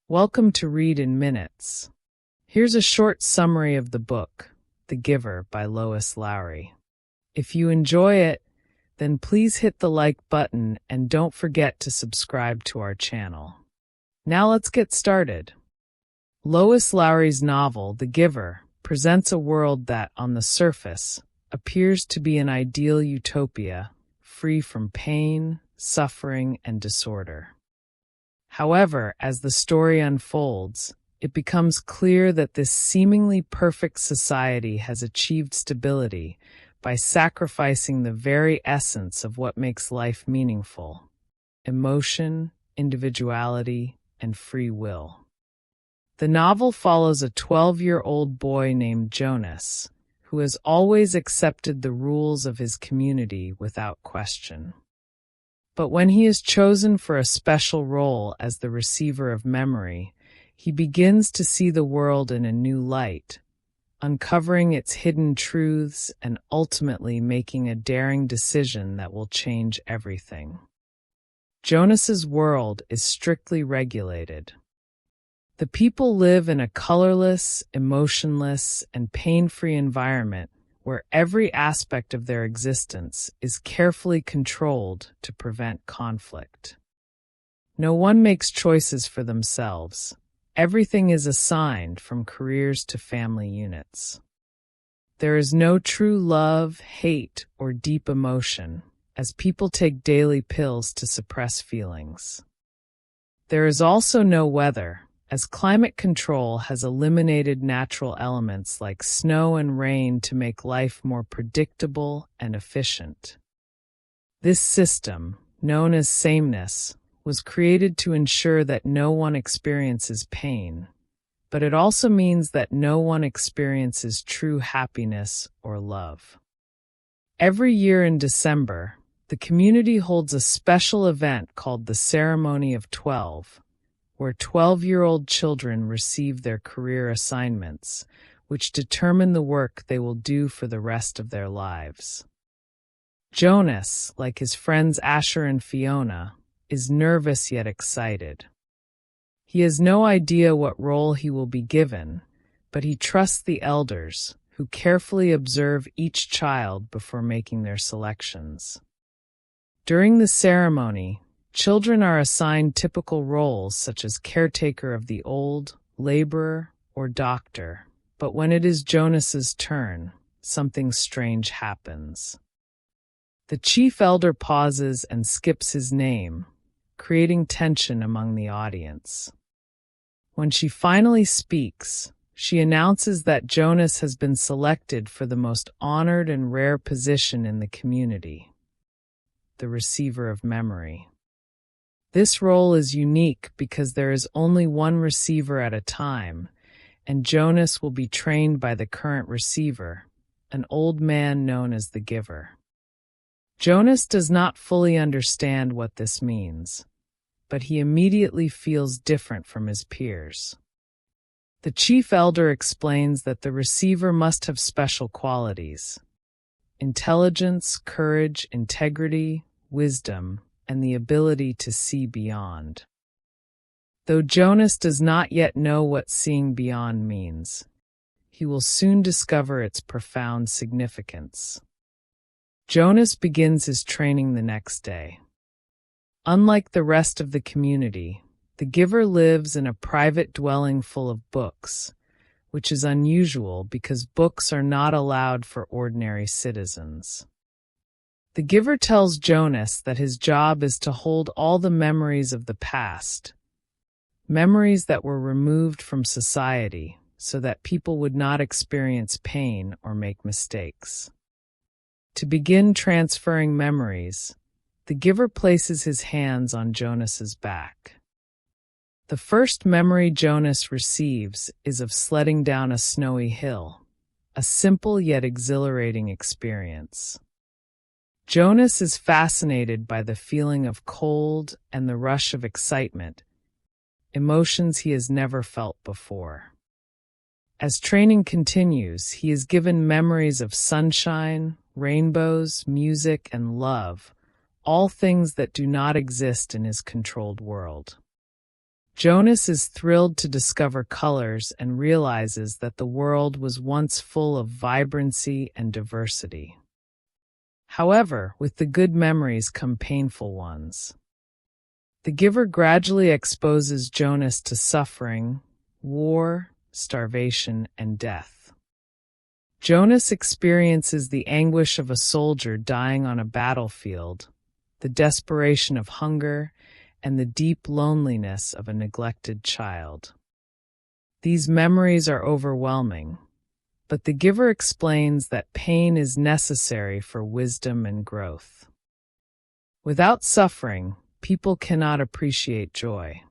Welcome to Read in Minutes. Here's a short summary of the book, The Giver by Lois Lowry. If you enjoy it, then please hit the like button and don't forget to subscribe to our channel. Now let's get started. Lois Lowry's novel, The Giver, presents a world that, on the surface, appears to be an ideal utopia, free from pain, suffering, and disorder. However, as the story unfolds, it becomes clear that this seemingly perfect society has achieved stability by sacrificing the very essence of what makes life meaningful: emotion, individuality, and free will. The novel follows a 12-year-old boy named Jonas, who has always accepted the rules of his community without question. But when he is chosen for a special role as the receiver of memory, he begins to see the world in a new light, uncovering its hidden truths and ultimately making a daring decision that will change everything. Jonas's world is strictly regulated. The people live in a colorless, emotionless, and pain-free environment where every aspect of their existence is carefully controlled to prevent conflict. No one makes choices for themselves. Everything is assigned, from careers to family units. There is no true love, hate, or deep emotion, as people take daily pills to suppress feelings. There is also no weather, as climate control has eliminated natural elements like snow and rain to make life more predictable and efficient. This system, known as sameness, was created to ensure that no one experiences pain, but it also means that no one experiences true happiness or love. Every year in December, the community holds a special event called the Ceremony of 12, where 12-year-old children receive their career assignments, which determine the work they will do for the rest of their lives. Jonas, like his friends Asher and Fiona, is nervous yet excited. He has no idea what role he will be given, but he trusts the elders, who carefully observe each child before making their selections. During the ceremony, children are assigned typical roles such as caretaker of the old, laborer, or doctor. But when it is Jonas's turn, something strange happens. The chief elder pauses and skips his name, creating tension among the audience. When she finally speaks, she announces that Jonas has been selected for the most honored and rare position in the community: the receiver of memory. This role is unique because there is only one receiver at a time, and Jonas will be trained by the current receiver, an old man known as the Giver. Jonas does not fully understand what this means, but he immediately feels different from his peers. The chief elder explains that the receiver must have special qualities: intelligence, courage, integrity, wisdom, and the ability to see beyond. Though Jonas does not yet know what seeing beyond means, he will soon discover its profound significance. Jonas begins his training the next day. Unlike the rest of the community, the Giver lives in a private dwelling full of books, which is unusual because books are not allowed for ordinary citizens. The Giver tells Jonas that his job is to hold all the memories of the past, memories that were removed from society so that people would not experience pain or make mistakes. To begin transferring memories, the Giver places his hands on Jonas's back. The first memory Jonas receives is of sledding down a snowy hill, a simple yet exhilarating experience. Jonas is fascinated by the feeling of cold and the rush of excitement, emotions he has never felt before. As training continues, he is given memories of sunshine, rainbows, music, and love, all things that do not exist in his controlled world. Jonas is thrilled to discover colors and realizes that the world was once full of vibrancy and diversity. However, with the good memories come painful ones. The giver gradually exposes Jonas to suffering, war, starvation, and death. Jonas experiences the anguish of a soldier dying on a battlefield, the desperation of hunger, and the deep loneliness of a neglected child. These memories are overwhelming, but the giver explains that pain is necessary for wisdom and growth. Without suffering, people cannot appreciate joy.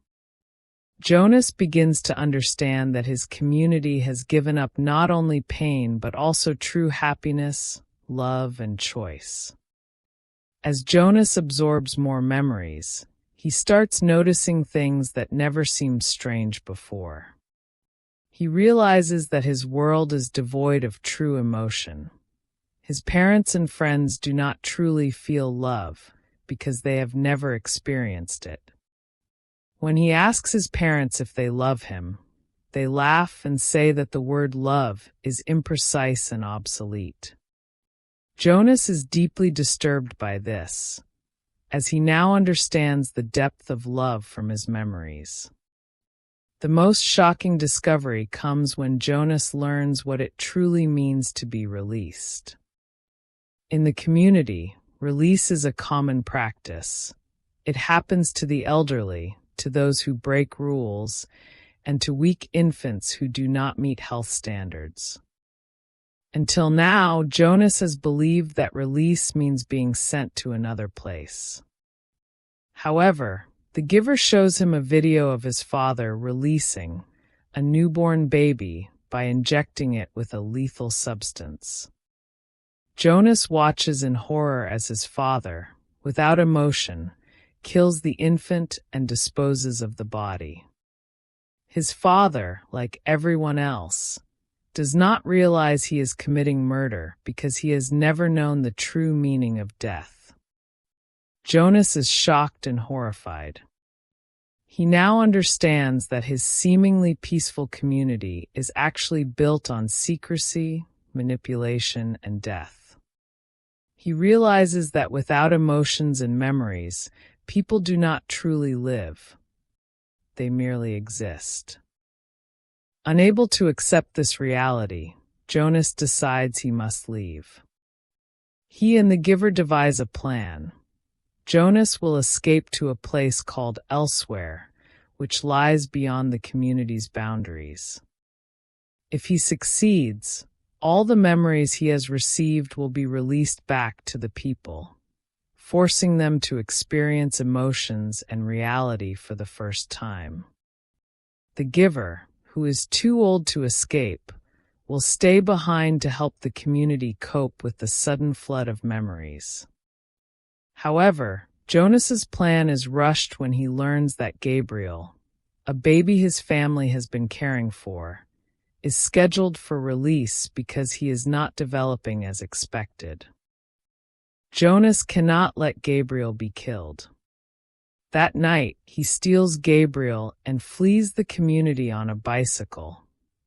Jonas begins to understand that his community has given up not only pain but also true happiness, love, and choice. As Jonas absorbs more memories, he starts noticing things that never seemed strange before. He realizes that his world is devoid of true emotion. His parents and friends do not truly feel love because they have never experienced it. When he asks his parents if they love him, they laugh and say that the word love is imprecise and obsolete. Jonas is deeply disturbed by this, as he now understands the depth of love from his memories. The most shocking discovery comes when Jonas learns what it truly means to be released. In the community, release is a common practice. It happens to the elderly, to those who break rules, and to weak infants who do not meet health standards. Until now, Jonas has believed that release means being sent to another place. However, the giver shows him a video of his father releasing a newborn baby by injecting it with a lethal substance. Jonas watches in horror as his father, without emotion, kills the infant and disposes of the body. His father, like everyone else, does not realize he is committing murder because he has never known the true meaning of death. Jonas is shocked and horrified. He now understands that his seemingly peaceful community is actually built on secrecy, manipulation, and death. He realizes that without emotions and memories, people do not truly live. They merely exist. Unable to accept this reality, Jonas decides he must leave. He and the giver devise a plan. Jonas will escape to a place called Elsewhere, which lies beyond the community's boundaries. If he succeeds, all the memories he has received will be released back to the people, forcing them to experience emotions and reality for the first time. The giver, who is too old to escape, will stay behind to help the community cope with the sudden flood of memories. However, Jonas's plan is rushed when he learns that Gabriel, a baby his family has been caring for, is scheduled for release because he is not developing as expected. Jonas cannot let Gabriel be killed. That night, he steals Gabriel and flees the community on a bicycle,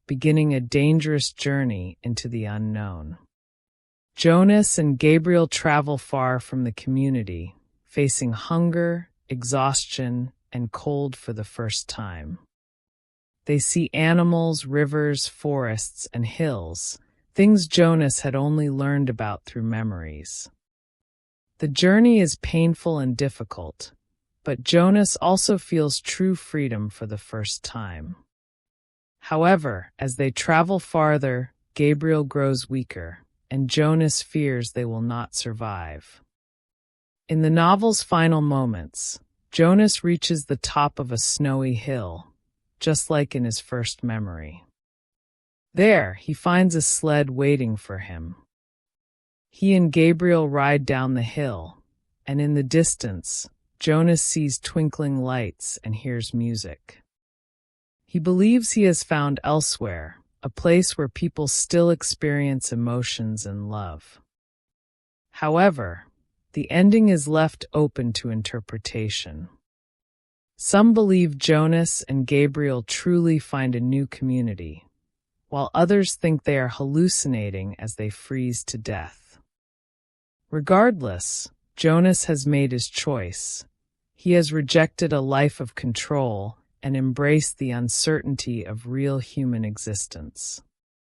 beginning a dangerous journey into the unknown. Jonas and Gabriel travel far from the community, facing hunger, exhaustion, and cold for the first time. They see animals, rivers, forests, and hills, things Jonas had only learned about through memories. The journey is painful and difficult, but Jonas also feels true freedom for the first time. However, as they travel farther, Gabriel grows weaker, and Jonas fears they will not survive. In the novel's final moments, Jonas reaches the top of a snowy hill, just like in his first memory. There, he finds a sled waiting for him. He and Gabriel ride down the hill, and in the distance, Jonas sees twinkling lights and hears music. He believes he has found Elsewhere, a place where people still experience emotions and love. However, the ending is left open to interpretation. Some believe Jonas and Gabriel truly find a new community, while others think they are hallucinating as they freeze to death. Regardless, Jonas has made his choice. He has rejected a life of control and embraced the uncertainty of real human existence.